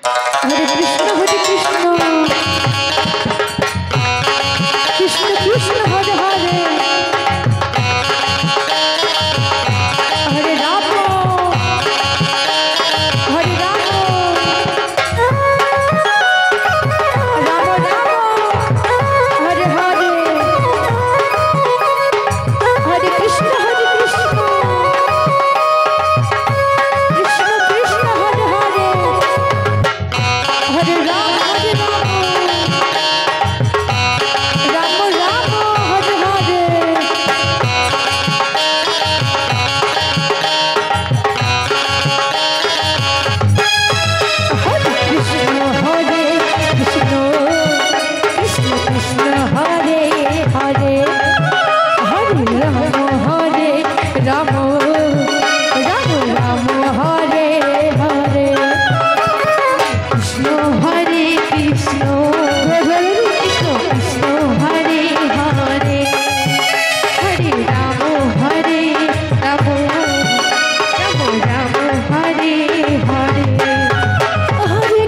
Hare Krishna Krishna Krishna Hare Hare Hare Ram Hare Ram Ram Ram Hare Hare Hare Krishna Krishna Krishna Hare Hare Hare Ram Ram Ram Hare Hare Hare Krishna Krishna Krishna Hare Hare Hare Ram Ram Ram Hare Hare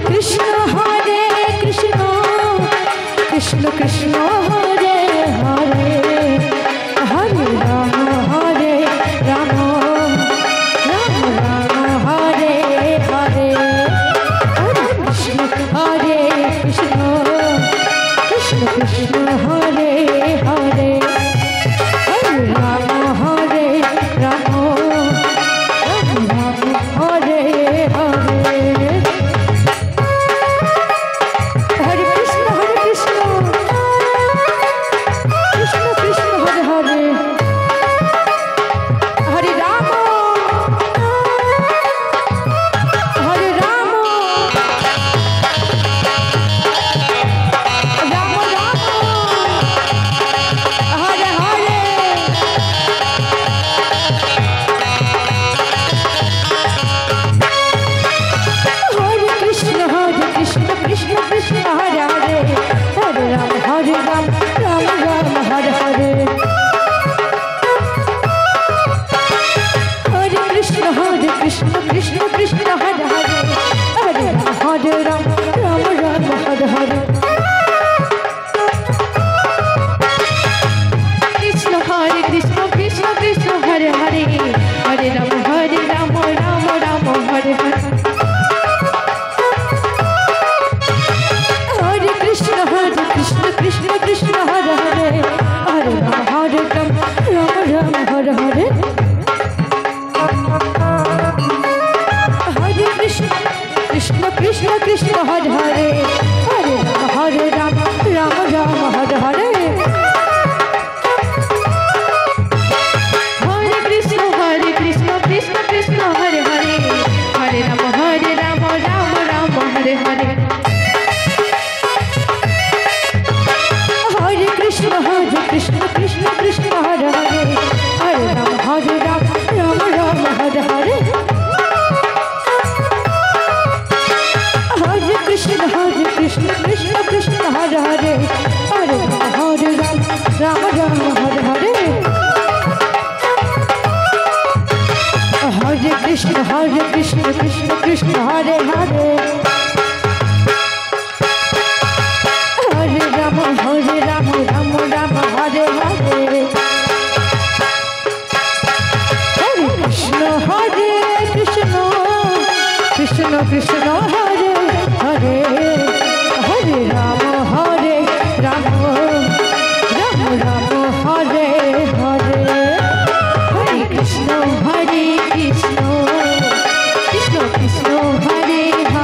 Krishna Hare Krishna Krishna Hare Hare Hare Ram Ram Ram Hare Hare Hare Krishna Krishna Krishna Hare Hare Hare Ram Ram Ram Hare Hare Hare Krishna Krishna Krishna Hare Hare Hare Ram Ram Ram Hare Hare Hare Krishna Krishna Krishna Hare Hare Hare Ram Ram Ram Hare Hare Hare Krishna Krishna Krishna Hare Hare Hare Ram Ram Ram Hare Hare Hare Krishna Krishna Krishna Hare Hare Hare Ram Ram Ram Hare Hare Krishna Krishna Krishna Hare Hare Hare Ram Ram Ram Hare Hare Hare Krishna Krishna Krishna Hare Hare Hare Ram Ram Ram Hare Hare Hare Krishna Krishna Krishna Hare Hare Hare Ram Ram Hare Hare Hare Krishna Krishna Krishna Hare Hare Hare Ram Ram Hare Hare Hare Krishna Krishna Krishna Hare Hare Hare Ram Ram Hare Hare Hare Krishna Krishna Krishna Hare Hare Hare Ram Ram Hare Hare Hare Krishna Krishna Krishna Hare Hare Hare Ram Ram Hare Hare Hare Krishna Krishna Hare Hare Hare Ram Ram Hare Hare Hare Krishna Krishna Krishna Hare Hare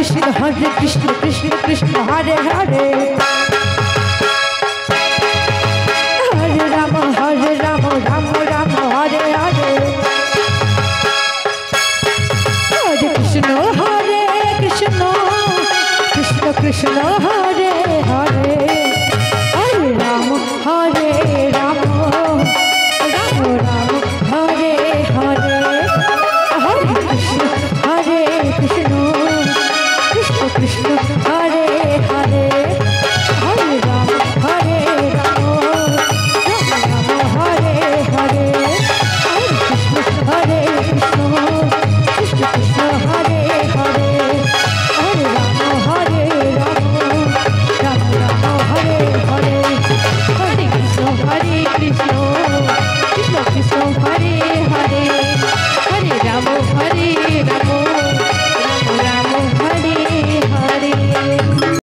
Krishna Krishna Krishna Hare Hare Hare Ram Ram Ram Hare Hare Hare Krishna Krishna Krishna Krishna Hare